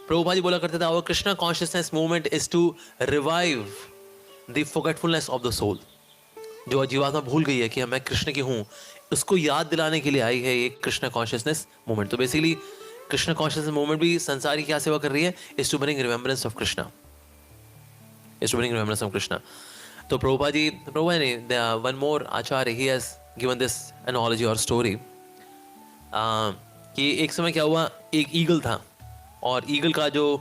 प्रभुपाद जी बोला करते थे, our Krishna consciousness movement is to revive the forgetfulness of the soul. जो जीवात्मा भूल गई है कि मैं कृष्ण की हूँ, उसको याद दिलाने के लिए आई है ये कृष्णा कॉन्शियसनेस मूवमेंट। तो बेसिकली कृष्णा कॉन्शियसनेस मूवमेंट भी संसार की क्या सेवा कर रही है? Is to bring remembrance of Krishna, is to bring remembrance of Krishna. तो प्रभुपाद जी, प्रभुपाद ने one more acharya, he has given this analogy और स्टोरी कि एक समय क्या हुआ, एक ईगल था और ईगल का जो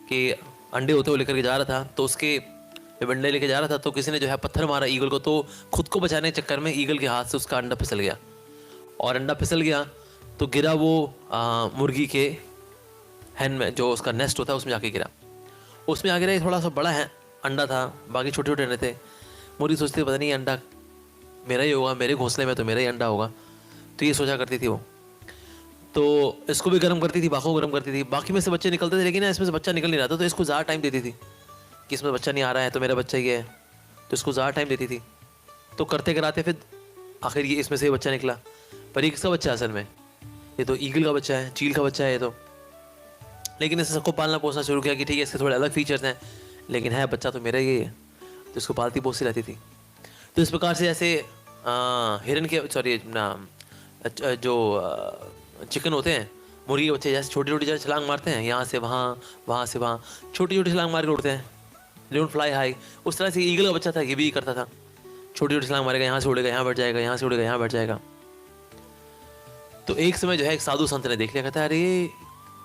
कि अंडे होते हुए लेकर के जा रहा था, तो उसके जब अंडे लेके जा रहा था तो किसी ने जो है पत्थर मारा ईगल को, तो खुद को बचाने के चक्कर में ईगल के हाथ से उसका अंडा फिसल गया और अंडा फिसल गया तो गिरा वो मुर्गी के हैन में, जो उसका नेस्ट होता है उसमें जाके गिरा। उसमें आगे रहा, थोड़ा सा बड़ा है अंडा था, बाकी छोटे छोटे अंडे थे। मुर्गी सोचती पता नहीं अंडा मेरा ही होगा, मेरे घोंसले में तो मेरा ही अंडा होगा, तो ये सोचा करती थी वो। तो इसको भी गर्म करती थी, बाकी गर्म करती थी, बाकी में से बच्चे निकलते थे लेकिन इसमें से बच्चा निकल नहीं रहा था, तो इसको ज़्यादा टाइम देती थी कि इसमें बच्चा नहीं आ रहा है तो मेरा बच्चा ही है, तो इसको ज़्यादा टाइम देती थी। तो करते कराते फिर आखिर ये इसमें से ये बच्चा निकला। पर ये किसका बच्चा है असल में? ये तो ईगल का बच्चा है, चील का बच्चा है ये तो। लेकिन इसने सबको पालना पोसना शुरू किया कि ठीक है इसके थोड़े अलग फीचर्स हैं, लेकिन है बच्चा तो मेरा ही है, तो इसको पालती पोसती रहती थी। तो इस प्रकार से जैसे हिरन के सॉरी जो चिकन होते हैं, मुर्गी के बच्चे जैसे छोटी छोटी जैसे छलांग मारते हैं, यहाँ से वहाँ, वहाँ से वहाँ, छोटी छोटी छलांग मार के उड़ते हैं, डोंट फ्लाई हाई। उस तरह से ईगल का बच्चा था, ये भी करता था, छोटी छोटी छलांग मारेगा, यहाँ से उड़ेगा यहाँ बैठ जाएगा, यहाँ से उड़ेगा यहाँ बैठ जाएगा। तो एक समय जो है एक साधु संत ने देख लिया, कहता है अरे ये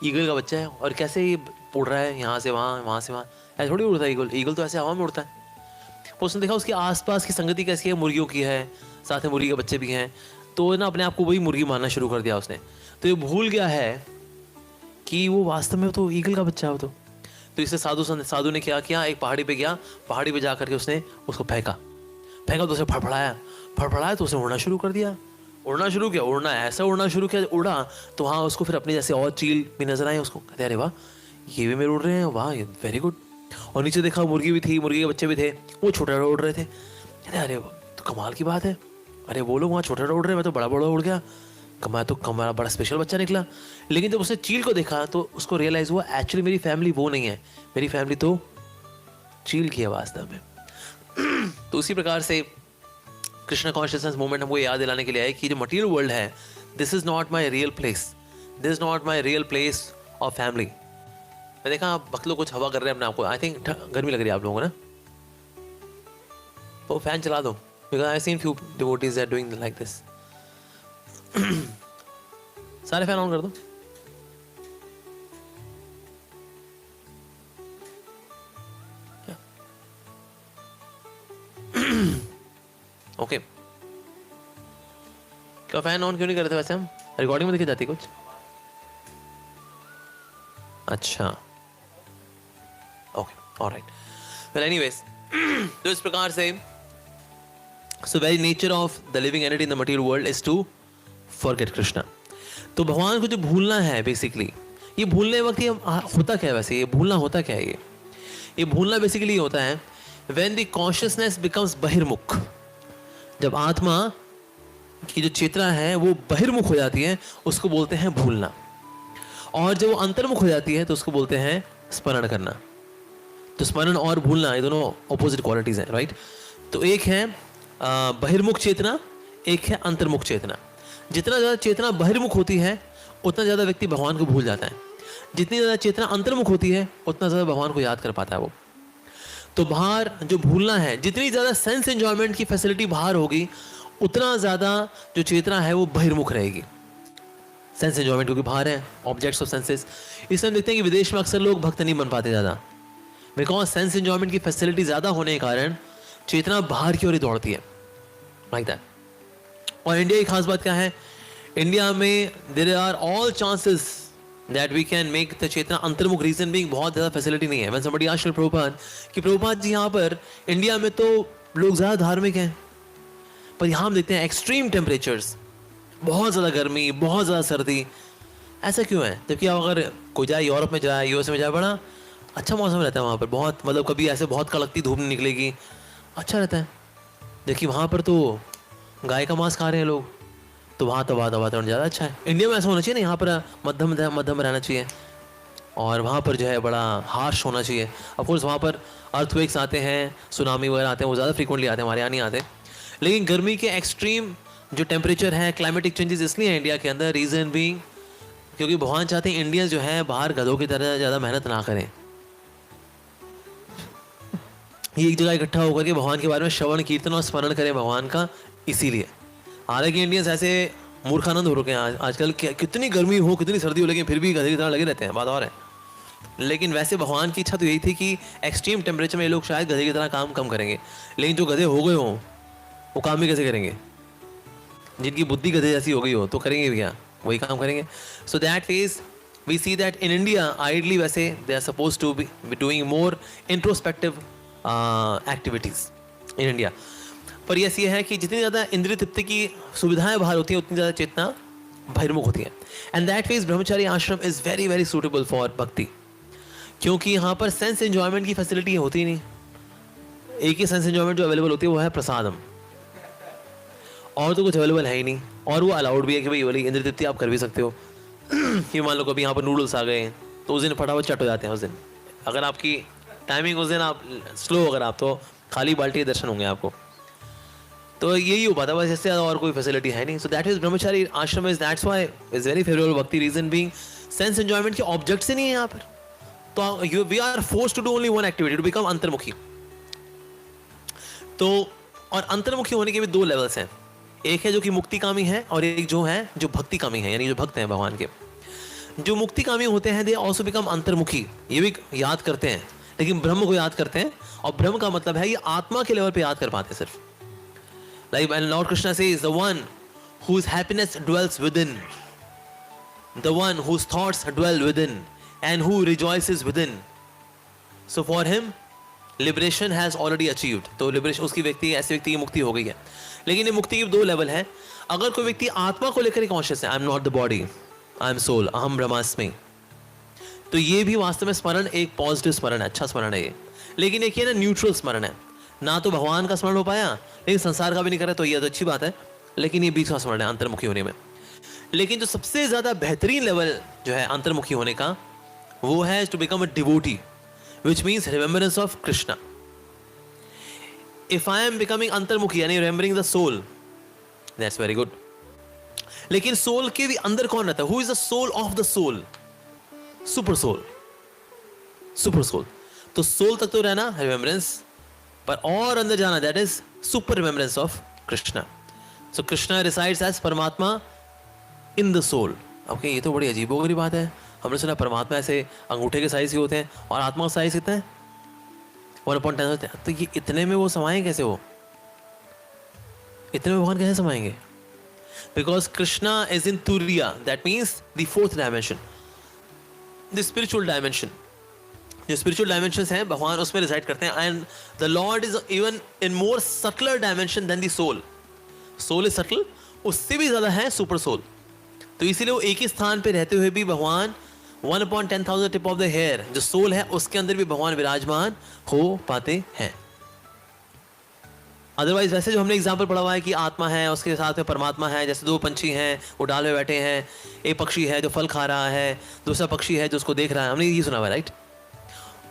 ईगल का बच्चा है और कैसे ये उड़ रहा है यहाँ से वहाँ, वहाँ से वहाँ, ऐसे थोड़ी उड़ता है ईगल, ईगल तो ऐसे हवा में उड़ता है। उसने देखा उसके आसपास की संगति कैसी है, मुर्गियों की है, साथ में मुर्गी के बच्चे भी हैं, तो ना अपने आप को वही मुर्गी मानना शुरू कर दिया उसने। तो ये भूल गया है कि वो वास्तव में तो ईगल का बच्चा हो। तो इससे साधु ने क्या किया, एक पहाड़ी पे गया, पहाड़ी पे जा करके उसने उसको फेंका तो उसे फड़फड़ाया तो उसने उड़ना शुरू कर दिया, उड़ना ऐसा उड़ना शुरू किया, उड़ा तो वहाँ उसको फिर अपने जैसे और चील भी नजर आए उसको, कहते अरे वाह ये भी मेरे उड़ रहे हैं, वाह ये वेरी गुड। और नीचे देखा मुर्गी भी थी, मुर्गी के बच्चे भी थे, वो छोटे उड़ रहे थे, कहते अरे तो कमाल की बात है, अरे वो लोग वहाँ छोटे उड़ रहे हैं, मैं तो बड़ा बड़ा उड़ गया, कमाल बड़ा स्पेशल बच्चा निकला। लेकिन जब उसने चील को देखा तो उसको रियलाइज हुआ एक्चुअली मेरी फैमिली वो नहीं है, मेरी फैमिली तो चील की है वास्तव में। तो उसी प्रकार से कृष्णा कॉन्शियसनेस मूवमेंट हमको याद दिलाने के लिए है कि जो मटेरियल वर्ल्ड है, this is not my real place, this is not my real place of family. मैं देखा आप बकलो कुछ हवा कर रहे हैं अपने आपको, आई थिंक गर्मी लग रही है आप लोगों को ना, तो फैन चला दो, because I seen few devotees are doing like this. सारे फैन ऑन कर दो। ओके क्या फैन ऑन क्यों नहीं कर रहे थे वैसे? हम रिकॉर्डिंग में दिखी जाती कुछ? अच्छा ओके ऑलराइट, वेल एनीवेज। तो इस प्रकार से so very nature of the living entity in the material world is to forget Krishna. तो भगवान को जो भूलना है बेसिकली, ये भूलने वक्त ये होता क्या है वैसे, ये भूलना होता क्या है? ये भूलना बेसिकली होता है व्हेन द कॉन्शियसनेस बिकम्स बहिर्मुख, जब आत्मा की जो चेतना है वो बहिर्मुख हो जाती है, उसको बोलते हैं भूलना। और जब वो अंतर्मुख हो जाती है तो उसको बोलते हैं स्मरण करना। तो स्मरण और भूलना ये दोनों ऑपोजिट क्वालिटीज हैं, राइट? तो एक है बहिर्मुख चेतना, एक है अंतर्मुख चेतना। जितना ज़्यादा चेतना बहिर्मुख होती है उतना ज़्यादा व्यक्ति भगवान को भूल जाता है, जितनी ज़्यादा चेतना अंतर्मुख होती है उतना ज़्यादा भगवान को याद कर पाता है वो। तो बाहर जो भूलना है, जितनी ज़्यादा सेंस एंजॉयमेंट की फैसिलिटी बाहर होगी उतना ज़्यादा जो चेतना है वो बहिर्मुख रहेगी। सेंस एंजॉयमेंट क्योंकि बाहर है, ऑब्जेक्ट्स ऑफ सेंसेस। इसलिए हम देखते हैं कि विदेश में अक्सर लोग भक्त नहीं बन पाते ज़्यादा, बिकॉज सेंस एंजॉयमेंट की फैसिलिटी ज़्यादा होने के कारण चेतना बाहर की ओर ही दौड़ती है, लाइक दैट। और इंडिया की खास बात क्या है, इंडिया में there are all chances that we can make the चेतना अंतर्मुख, रीजन बीइंग बहुत ज़्यादा फैसिलिटी नहीं है। व्हेन समबडी आस्क्ड प्रभुपाद कि प्रभुपाद जी यहाँ पर इंडिया में तो लोग ज़्यादा धार्मिक हैं, पर यहाँ हम देखते हैं एक्सट्रीम टेम्परेचर्स, बहुत ज़्यादा गर्मी, बहुत ज़्यादा सर्दी, ऐसा क्यों है? जबकि आप अगर कोई जाए यूरोप में जाए, यूएस में जाए, बड़ा अच्छा मौसम रहता है वहाँ पर, बहुत मतलब कभी ऐसे बहुत कड़कती धूप नहीं निकलेगी, अच्छा रहता है। देखिए वहाँ पर तो गाय का मांस खा रहे हैं लोग, तो वहाँ तो वातावरण ज़्यादा अच्छा है। इंडिया में ऐसा होना चाहिए ना, यहाँ पर मध्यम रहना चाहिए, और वहाँ पर जो है बड़ा हार्श होना चाहिए। ऑफकोर्स वहाँ पर अर्थक्वेक्स आते हैं, सुनामी वगैरह आते हैं, वो ज़्यादा फ्रीक्वेंटली आते हैं, हमारे यहाँ नहीं आते। लेकिन गर्मी के एक्सट्रीम जो टेम्परेचर है, क्लाइमेटिक चेंजेस इसलिए हैं इंडिया के अंदर, रीज़न बीइंग क्योंकि भगवान चाहते हैं इंडियंस जो है बाहर गधों की तरह ज़्यादा मेहनत ना करें। ये एक जगह इकट्ठा होकर के भगवान के बारे में श्रवण कीर्तन और स्मरण करें भगवान का, इसीलिए। हालांकि इंडियंस ऐसे मूर्खानंद हो रखे हैं आजकल, कितनी गर्मी हो कितनी सर्दी हो, लेकिन फिर भी गधे की तरह लगे रहते हैं, बात और है। लेकिन वैसे भगवान की इच्छा तो यही थी कि एक्सट्रीम टेम्परेचर में ये लोग शायद गधे की तरह काम कम करेंगे। लेकिन जो गधे हो गए हों वो काम भी कैसे करेंगे? जिनकी बुद्धि गधे जैसी हो गई हो तो करेंगे भी क्या? वही काम करेंगे। So that phase we see that in India ideally वैसे they are suppose to be doing more introspective activities in India. पर यस ये है कि जितनी ज़्यादा इंद्रिय तृप्ति की सुविधाएं बाहर होती हैं उतनी ज़्यादा चेतना बहिर्मुख होती है। एंड दैट फेज ब्रह्मचारी आश्रम is very very suitable for भक्ति, क्योंकि यहाँ पर सेंस एंजॉयमेंट की फैसिलिटी होती ही नहीं। एक ही सेंस एंजॉयमेंट जो अवेलेबल होती है वो है प्रसादम, और तो कुछ अवेलेबल है ही नहीं। और वो अलाउड भी है कि भाई वाली इंद्रिय तृप्ति आप कर भी सकते हो कि मान लो कभी यहाँ पर नूडल्स आ गए तो उस दिन फटाफट चट हो जाते हैं उस दिन। अगर आपकी टाइमिंग उस दिन आप स्लो, अगर आप तो खाली बाल्टी के दर्शन होंगे आपको, तो यही हो पाता है बस, इससे ज़्यादा और कोई फैसिलिटी है नहीं। So that is brahmachari ashram is that's why is very favourable bhakti, reason being sense enjoyment के ऑब्जेक्ट्स ही नहीं है यहाँ पर। तो we are forced to do only one activity, to become अंतर्मुखी। तो और अंतर्मुखी होने के भी दो लेवल्स हैं, एक है जो कि मुक्तिकामी है और एक जो है जो भक्तिकामी है, यानी जो भक्त हैं भगवान के। जो मुक्तिकामी होते हैं दे आल्सो बिकम अंतर्मुखी, ये भी याद करते हैं लेकिन ब्रह्म को याद करते हैं। और ब्रह्म का मतलब है ये आत्मा के लेवल पे याद कर पाते हैं सिर्फ। Like when Lord Krishna says the one whose happiness dwells within, the one whose thoughts dwell within and who rejoices within, so for him liberation has already achieved। तो लिबरेशन उसकी व्यक्ति, ऐसे व्यक्ति की मुक्ति हो गई है। लेकिन ये मुक्ति के दो लेवल है। अगर कोई व्यक्ति आत्मा को लेकर कॉन्शियस है, I am not the body, I am soul, अहम ब्रह्मास्मि, तो ये भी वास्तव में स्मरण एक पॉजिटिव स्मरण है, अच्छा स्मरण है ये। लेकिन एक ये ना न्यूट्रल स्मरण है, ना तो भगवान का स्मरण हो पाया लेकिन संसार का भी नहीं करे, तो ये तो अच्छी बात है, लेकिन ये बीच का स्मरण है अंतर्मुखी होने में। लेकिन जो सबसे ज्यादा बेहतरीन लेवल जो है अंतर्मुखी होने का, वो है to become a devotee, which means remembrance of Krishna. If I am becoming अंतर्मुखी यानी remembering the soul, that's very good. लेकिन सोल के भी अंदर कौन रहता है? Who is the soul of the soul? Super soul, super soul. तो सोल तक तो रहना रिमेम्बरेंस, पर और अंदर जाना that is super remembrance of Krishna. So Krishna resides as Paramatma in the soul. Okay, ये तो बड़ी अजीबोगरीब बात है। हमने सुना परमात्मा ऐसे अंगूठे के साइज के होते हैं और आत्मा का साइज कितना है? 1/10 होते हैं। तो ये इतने में वो समाएं कैसे? हो इतने में भगवान कैसे समाएंगे? Because Krishna is in turiya, that means the fourth dimension, the spiritual dimension. जो स्पिरिचुअल डायमेंशंस हैं भगवान उसमें रिसाइड करते हैं। And the lord is even in more subtler dimension than the soul. Soul is subtle, उससे भी ज्यादा है सुपर सोल। तो इसीलिए वो एक ही स्थान पे रहते हुए भी भगवान 1/10,000 टिप ऑफ द हेयर जो सोल है उसके अंदर भी भगवान विराजमान हो पाते हैं। अदरवाइज वैसे जो हमने एग्जाम्पल पढ़ा हुआ है कि आत्मा है उसके साथ में परमात्मा है, जैसे दो पंछी हैं वो डाल में बैठे हैं, एक पक्षी है जो फल खा रहा है, दूसरा पक्षी है जो उसको देख रहा है, हमने ये सुना हुआ है, राइट?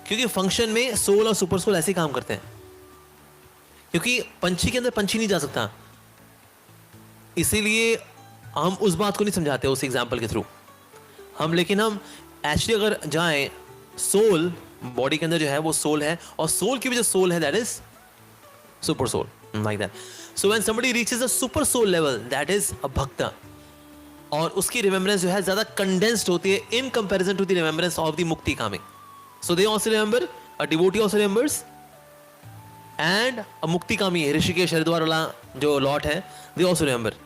क्योंकि फंक्शन में सोल और सुपर सोल ऐसे ही काम करते हैं, क्योंकि पंछी के अंदर पंछी नहीं जा सकता, इसीलिए हम उस बात को नहीं समझाते उस एग्जाम्पल के थ्रू हम। लेकिन हम एक्चुअली अगर जाएं, सोल बॉडी के अंदर जो है वो सोल है, और सोल की भी जो सोल है that is super soul, like that. So when somebody reaches a super soul level, that is a bhakta, और उसकी remembrance जो है ज़्यादा condensed होती है in comparison to the remembrance of the mukti kami. So they also remember, a devotee also remembers, and a mukti kami Rishikesh Haridwar वाला जो lot है they also remember.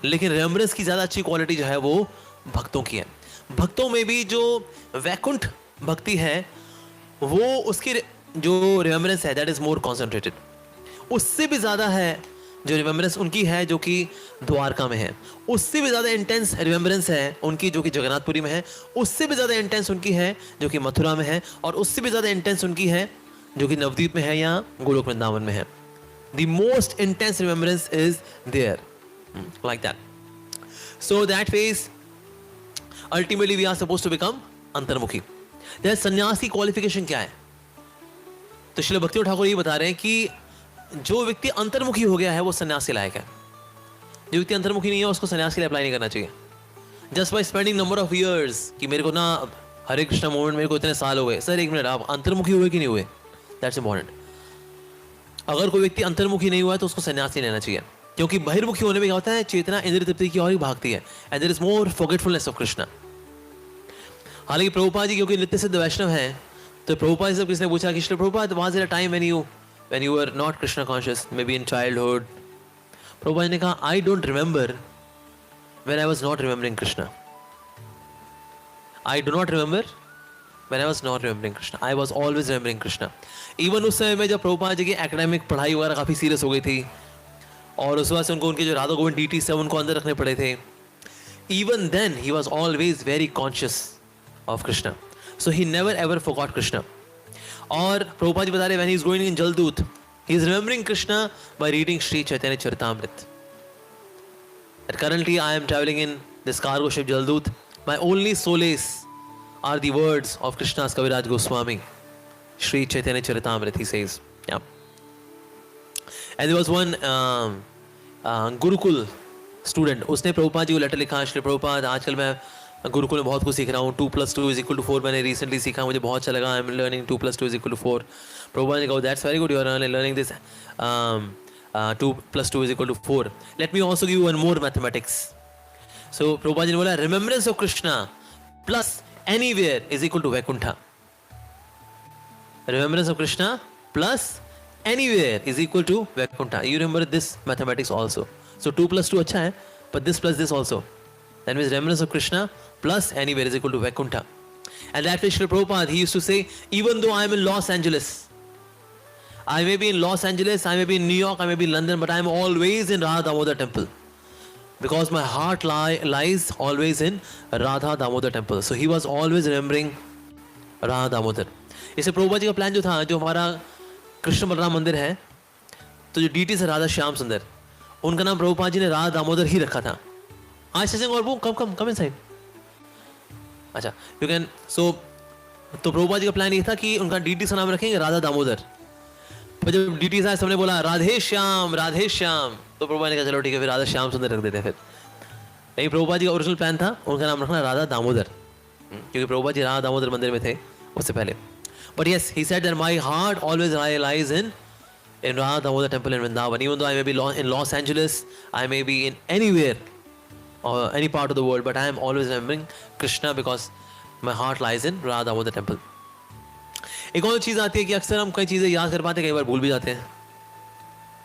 लेकिन remembrance की ज़्यादा अच्छी क्वालिटी जो है वो भक्तों की है। भक्तों में भी जो वैकुंठ भक्ति है वो उसकी जो रिमेम्बरेंस है दैट इज मोर कॉन्सेंट्रेटेड, उससे भी ज़्यादा है जो रिमेम्बरेंस उनकी है जो कि द्वारका में है, उससे भी ज़्यादा इंटेंस रिमेम्बरेंस है उनकी जो कि जगन्नाथपुरी में है, उससे भी ज़्यादा इंटेंस उनकी है जो कि मथुरा में है, और उससे भी ज़्यादा इंटेंस उनकी है जो कि नवद्वीप में है या गोलोक वृंदावन में है। The most intense remembrance is there, like that. So that phase ultimately we are suppose to become अंतर्मुखी। सन्यास की क्वालिफिकेशन क्या है? तो श्रील भक्ति ठाकुर ये बता रहे हैं कि जो व्यक्ति अंतर्मुखी हो गया है वो सन्यास के लायक है। जो व्यक्ति अंतर्मुखी नहीं है उसको सन्यास के लिए अप्लाई नहीं करना चाहिए। Just by spending number of years कि मेरे को ना हरे कृष्णा मूवमेंट मेरे को इतने साल हो गए। सर एक मिनट, आप अंतर्मुखी हुए कि नहीं हुए? That's important. अगर कोई व्यक्ति अंतर्मुखी नहीं हुआ है तो उसको सन्यास नहीं लेना चाहिए, क्योंकि बहिर्मुखी होने में क्या होता है, चेतना इंद्रिय तृप्ति की ओर ही भागती है and there is more forgetfulness of Krishna. हालांकि प्रभुपाद जी क्योंकि नित्य सिद्ध वैष्णव हैं, तो प्रभुपाद से किसने पूछा कि Shri Prabhupada was there a time when you were not Krishna conscious, maybe in childhood? Prabhupada ji ने कहा, I don't remember when I was not remembering Krishna. I do not remember when I was not remembering Krishna. I was always remembering Krishna. Even उस समय में जब प्रभुपाद जी की academic पढ़ाई वगैरह काफ़ी सीरियस हो गई थी और उस वजह से उनको उनके जो राधा गोविंद डीटी है उनको अंदर रखने पड़े थे, even then he was always very conscious of Krishna. So he never ever forgot Krishna. और प्रभुपाद जी बता रहे when he is going in Jaldoot, he is remembering Krishna by reading Sri Chaitanya Charitamrita. And currently I am traveling in this cargo ship Jaldut. My only solace are the words of Krishna's Kaviraj Goswami, Sri Chaitanya Charitamrita, he says. Yeah. And there was one Gurukul student, उसने प्रभुपाद जी को letter लिखा, श्री प्रभुपाद आजकल मैं गुरुकुल में बहुत कुछ सीख रहा हूँ, 2 + 2 = 4 मैंने रिसेंटली सीखा, मुझे बहुत अच्छा लगा, आई एम लर्निंग 2 + 2 = 4। प्रभुपाद ने कहा that's very good, you are learning this 2 + 2 = 4, let me also give one more mathematics. So Prabhupada ji ने बोला remembrance of Krishna plus anywhere is equal to Vaikuntha. Remembrance of Krishna plus anywhere is equal to Vaikuntha. You remember this mathematics also. So 2 + 2 अच्छा है, but this plus this also, that means remembrance of Krishna plus anywhere is equal to Vaikuntha. And that way Srila Prabhupada, he used to say, even though I am in Los Angeles, I may be in Los Angeles, I may be in New York, I may be in London, but I am always in Radha Damodar temple, because my heart lies always in Radha Damodar temple. So he was always remembering Radha Damodar. इसे प्रभुपाद जी का plan जो था, जो हमारा कृष्ण बलराम मंदिर है, तो जो डीटी से राधा श्याम सुंदर, उनका नाम प्रभुपाद जी ने राधा दामोदर ही रखा था। आज सत्संग और वो कम इनसाइड। अच्छा, यू कैन सो, तो प्रभुपाद जी का प्लान ये था कि उनका डीटी का नाम रखेंगे राधा दामोदर। पर जब डीटी साहब सबने बोला राधे श्याम, तो प्रभुपाद ने कहा चलो ठीक है, फिर राधा श्याम सुंदर रख देते। फिर नहीं, प्रभुपाद जी का ओरिजिनल प्लान था उनका नाम रखना राधा दामोदर, क्योंकि प्रभुपाद जी राधा दामोदर मंदिर में थे उससे पहले। But yes, he said that my heart always lies in Radha Damodar temple in Vrindavan. Even though I may be in Los Angeles, I may be in anywhere or any part of the world, but I am always remembering Krishna because my heart lies in Radha Damodar temple. एक और चीज़ आती है कि अक्सर हम कई चीज़ें याद कर पाते हैं, कई बार भूल भी जाते हैं,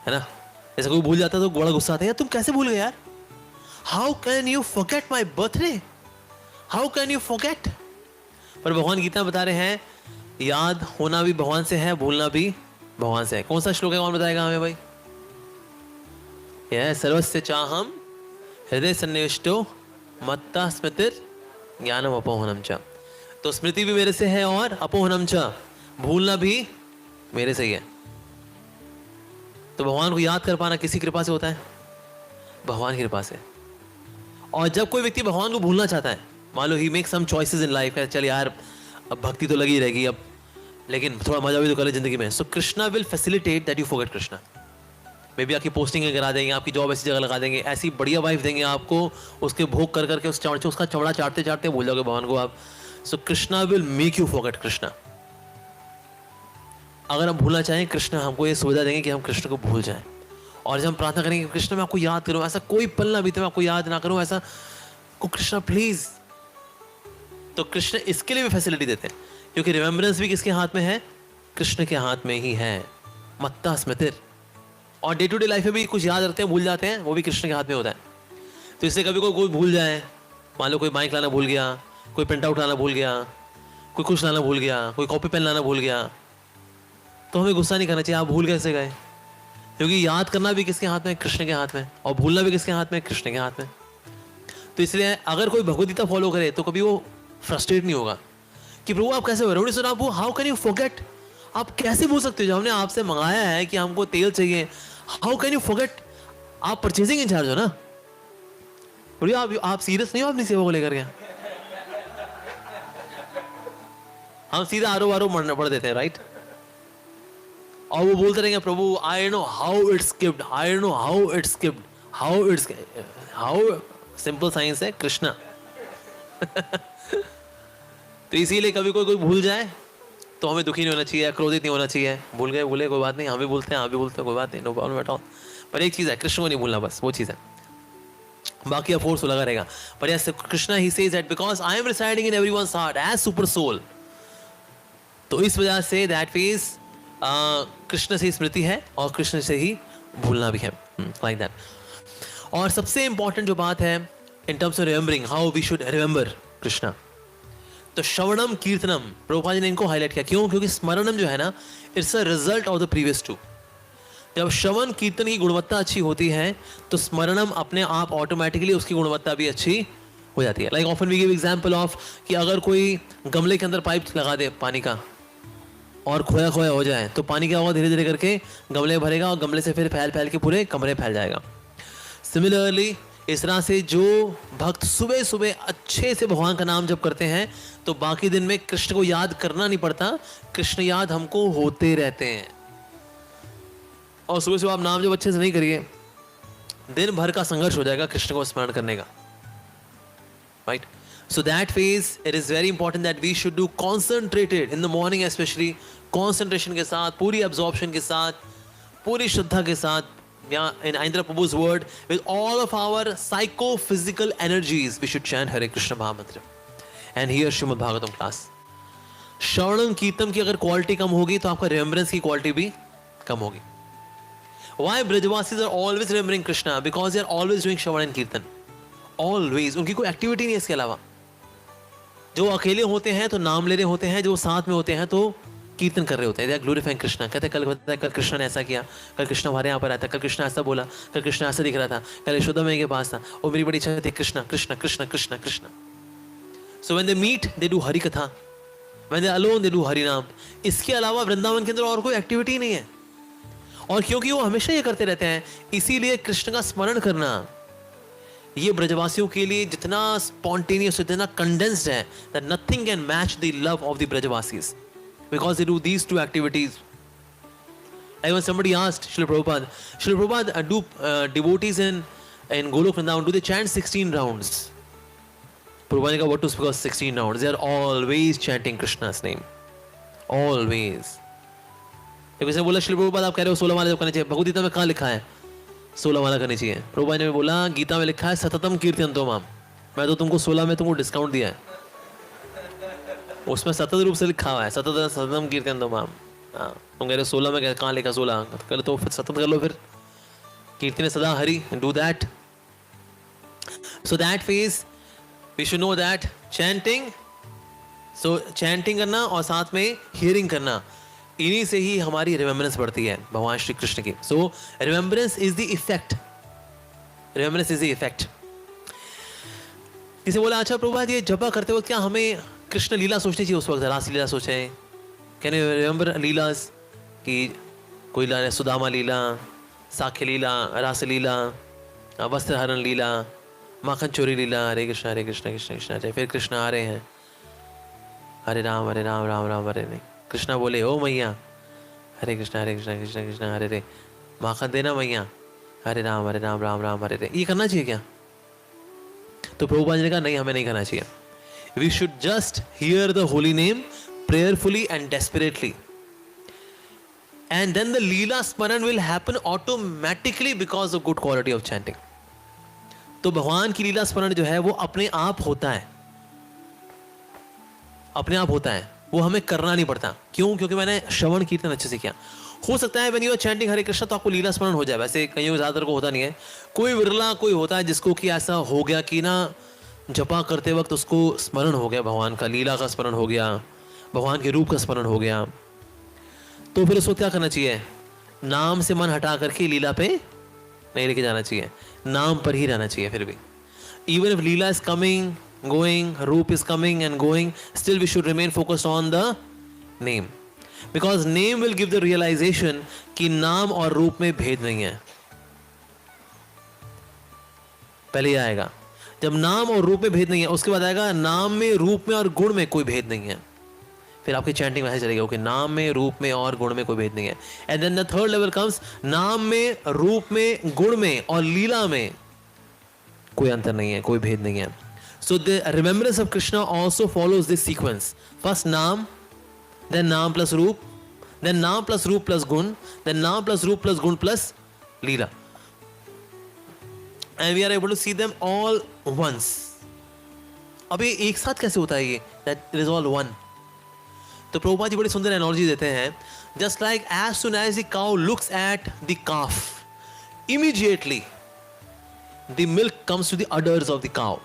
है ना। जैसे कोई भूल जाता है तो बड़ा गुस्सा आता है, यार तुम कैसे भूल गए यार, how can you forget my birthday, how can you forget. पर भगवान गीता बता रहे हैं याद होना भी भगवान से है, भूलना भी भगवान से है। कौन सा श्लोक है, कौन बताएगा हमें भाई? यह सर्वस्य चाहम हृदय सन्निविष्टो मत्ता स्मृतिर ज्ञानम अपोहनम च। तो स्मृति भी मेरे से है और अपोहनम च, भूलना भी मेरे से ही है। तो भगवान को याद कर पाना किसी कृपा से होता है, भगवान की कृपा से। और जब कोई व्यक्ति भगवान को भूलना चाहता है, मान लो he make some choices in life, चल यार अब भक्ति तो लगी रहेगी अब, लेकिन थोड़ा मजा भी तो करे जिंदगी में, so Krishna will facilitate that you forget Krishna. Maybe आपकी पोस्टिंग करा देंगे, आपकी जॉब ऐसी जगह लगा देंगे, ऐसी बढ़िया वाइफ देंगे आपको, उसके भोग कर करके उसका चमड़ा चाटते चाटते भूल जाओगे भगवान को आप। So Krishna will make you forget Krishna. अगर हम भूलना चाहें, कृष्ण हमको ये सुविधा देंगे कि हम कृष्ण को भूल जाएं। और जब हम प्रार्थना करेंगे कृष्ण मैं आपको याद करूं, ऐसा कोई पल ना बीते मैं आपको याद ना करूं, ऐसा को कृष्ण प्लीज, तो कृष्ण इसके लिए भी फैसिलिटी देते हैं, क्योंकि रिमेम्बरेंस भी किसके हाथ में है, कृष्ण के हाथ में ही है, मत्ता स्मृतिर। और डे टू डे लाइफ में भी कुछ याद रखते हैं, भूल जाते हैं, वो भी कृष्ण के हाथ में होता है। तो इससे कभी कोई भूल जाए, मान लो कोई माइक लाना भूल गया, कोई प्रिंट आउट लाना भूल गया, कोई कुछ लाना भूल गया, कोई कॉपी पेन लाना भूल गया, तो हमें गुस्सा नहीं करना चाहिए, आप भूल कैसे गए, क्योंकि याद करना भी किसके हाथ में, कृष्ण के हाथ में, और भूलना भी किसके हाथ में, कृष्ण के हाथ में। तो इसलिए अगर कोई भगवद गीता फॉलो करे तो कभी वो फ्रस्ट्रेट नहीं होगा कि प्रभु आप कैसे हो रहे हो, हाउ कैन यू फॉरगेट, आप कैसे भूल सकते हो, जब हमने आपसे मंगाया है कि हमको तेल चाहिए, हाउ कैन यू फॉरगेट। आप परचेजिंग इंचार्ज हो ना, बोलिए आप सीरियस नहीं हो अपनी सेवा को लेकर के। हम सीधा आरो आरो पढ़ देते हैं, राइट? और वो बोलते रहेंगे प्रभु I know how it's skipped, I know how it's skipped, how it's, how simple science है कृष्णा। तो इसीलिए कभी कोई कोई भूल जाए तो हमें दुखी नहीं होना चाहिए, क्रोधित नहीं होना चाहिए। भूल गए भूले कोई बात नहीं, हम भी भूलते हैं, आप भी भूलते हैं, कोई बात नहीं, नो प्रॉब्लम एट ऑल। पर एक चीज़ है, कृष्ण को नहीं भूलना, बस वो चीज़ है, बाकी फोर्स लगा रहेगा। पर yes Krishna he says that because I am residing in everyone's heart as super soul, तो इस वजह से दैट फेज कृष्ण से स्मृति है और कृष्ण से ही भूलना भी है, लाइक दैट। और सबसे इंपॉर्टेंट जो बात है in terms of remembering how we should remember Krishna, तो श्रवणम कीर्तनम, प्रभुपाद जी ने इनको हाईलाइट किया। क्यों? क्योंकि स्मरणम जो है ना, it's a result of the previous two. जब श्रवण कीर्तन की गुणवत्ता अच्छी होती है तो स्मरणम अपने आप ऑटोमेटिकली उसकी गुणवत्ता भी अच्छी हो जाती है। Like often we give example of कि अगर कोई गमले के अंदर पाइप लगा दे पानी का और खोया खोया हो जाए तो पानी क्या होगा, धीरे धीरे करके गमले भरेगा और गमले से फिर फैल फैल के पूरे कमरे फैल जाएगा। सिमिलरली इस तरह से जो भक्त सुबह सुबह अच्छे से भगवान का नाम जप करते हैं तो बाकी दिन में कृष्ण को याद करना नहीं पड़ता, कृष्ण याद हमको होते रहते हैं। और सुबह सुबह आप नाम जब अच्छे से नहीं करिए, दिन भर का संघर्ष हो जाएगा कृष्ण को स्मरण करने का, right? So that phase it is very important that we should do concentrated in the morning, specially concentration के साथ, पूरी एब्जॉर्प्शन के साथ, पूरी श्रद्धा के साथ, या in Indra Prabhu's word, with all of our psycho-physical energies, we should chant Hare Krishna Mahamantra and hear Srimad Bhagavatam class. श्रवणम कीर्तन की अगर क्वालिटी कम होगी तो आपका रिमेम्बरेंस की क्वालिटी भी कम होगी। Why Brajavasis are always remembering Krishna? Because they are always doing Shravan and Kirtan. Always. उनकी कोई एक्टिविटी नहीं है इसके अलावा। जो अकेले होते हैं तो नाम ले रहे होते हैं, जो साथ में होते हैं तो कीर्तन कर रहे होते हैं, दे आर ग्लोरीफाइंग कृष्णा। कहते हैं कल कृष्ण ने ऐसा किया, कल कृष्ण हमारे यहाँ पर आया था, कल कृष्ण ऐसा बोला, कल कृष्ण ऐसा दिख रहा था, कल यशोदा मैया के पास था, और मेरी बड़ी इच्छा थी Krishna Krishna Krishna Krishna Krishna. So when they meet they do Hari कथा, when they alone they do Hari नाम। इसके अलावा वृंदावन के अंदर और कोई एक्टिविटी नहीं है। और क्योंकि वो हमेशा ये करते रहते हैं, इसीलिए कृष्ण का स्मरण करना ये ब्रजवासियों के लिए जितना स्पॉन्टेनियस, इतना कंडेंस्ड है that nothing can match the love of the Brajavasis because they do these two activities. Like when somebody asked Srila Prabhupada, do devotees in Golok Vrindavan, do they chant 16 rounds? Prabhupada ka what to speak of 16 rounds? They are always chanting Krishna's name. Always. एक वैसे बोला श्री प्रभुपाद आप कह रहे हो 16 माला जब करनी चाहिए, भगवद गीता में कहाँ लिखा है 16 माला करनी चाहिए? प्रभुपाद ने बोला गीता में लिखा है सततम कीर्तयन्तो माम, मैं तो तुमको 16 में तुमको डिस्काउंट दिया है, उसमें सतत रूप से लिखा हुआ है सततम कीर्तयन्तो माम। हाँ, तुम कह रहे हो 16 में, कहाँ लिखा 16? कर तो फिर सतत कर लो, फिर कीर्तन सदा हरि, do that. So that phase we should know that chanting, so chanting करना और साथ में हियरिंग करना, इन्हीं से ही हमारी रिमेम्बरेंस बढ़ती है भगवान श्री कृष्ण की। So remembrance is the effect, remembrance is the effect. किसी बोला अच्छा प्रभुपाद ये जपा करते वक्त क्या हमें कृष्ण लीला सोचनी चाहिए उस वक्त, रास लीला सोचें? कैन यू रिमेम्बर लीलास कि कोई लीला, सुदामा लीला, साख्य लीला, रास लीला, वस्त्रहरण लीला, माखन चोरी लीला, हरे कृष्ण कृष्ण कृष्ण, फिर कृष्ण आ रहे हैं हरे राम राम राम हरे नहीं, कृष्णा बोले ओ मैया हरे कृष्ण कृष्ण कृष्ण हरे रे, माखन देना मैया, हरे राम राम राम हरे रे। ये करना चाहिए क्या? तो प्रभुपाद जी ने कहा नहीं, हमें नहीं करना चाहिए। We should just hear the holy name prayerfully and desperately, and then the leela smaran will happen automatically because of good quality of chanting. तो भगवान की लीला स्मरण जो है वो अपने आप होता है, अपने आप होता है, वो हमें करना नहीं पड़ता। क्यों? क्योंकि मैंने श्रवण कीर्तन अच्छे से किया। हो सकता है व्हेन यू आर चैंटिंग हरे कृष्ण तो आपको लीला स्मरण हो जाए, वैसे कईयों ज्यादातर को होता नहीं है, कोई विरला कोई होता है जिसको कि ऐसा हो गया कि ना जपा करते वक्त उसको स्मरण हो गया भगवान का, लीला का स्मरण हो गया, भगवान के रूप का स्मरण हो गया, तो फिर उसको क्या करना चाहिए? नाम से मन हटा करके लीला पे नहीं लेके जाना चाहिए, नाम पर ही रहना चाहिए। फिर भी even if Leela is coming going, roop is coming and going, still we should remain focused on the name, because name will give the realization कि नाम और रूप में भेद नहीं है। पहले ये आएगा जब नाम और रूप में भेद नहीं है, उसके बाद आएगा नाम में, रूप में और गुण में कोई भेद नहीं है। फिर आपकी चैंटिंग वैसे चलेगी, ओके नाम में, रूप में और गुण में कोई भेद नहीं है. And then the third level comes, नाम में, रूप में, गुण में और लीला में कोई अंतर नहीं है, कोई भेद नहीं है. So the remembrance of Krishna also follows this sequence. First नाम, देन नाम प्लस रूप, देन नाम प्लस रूप प्लस गुण, देन नाम प्लस रूप प्लस गुण प्लस लीला. And we are able to see them all once. अब ये एक साथ कैसे होता है ये, that it is all one. तो प्रभुपाद जी बड़ी सुंदर एनालॉजी देते हैं. Just like as soon as the cow looks at the calf, immediately the milk comes to the udders of the cow.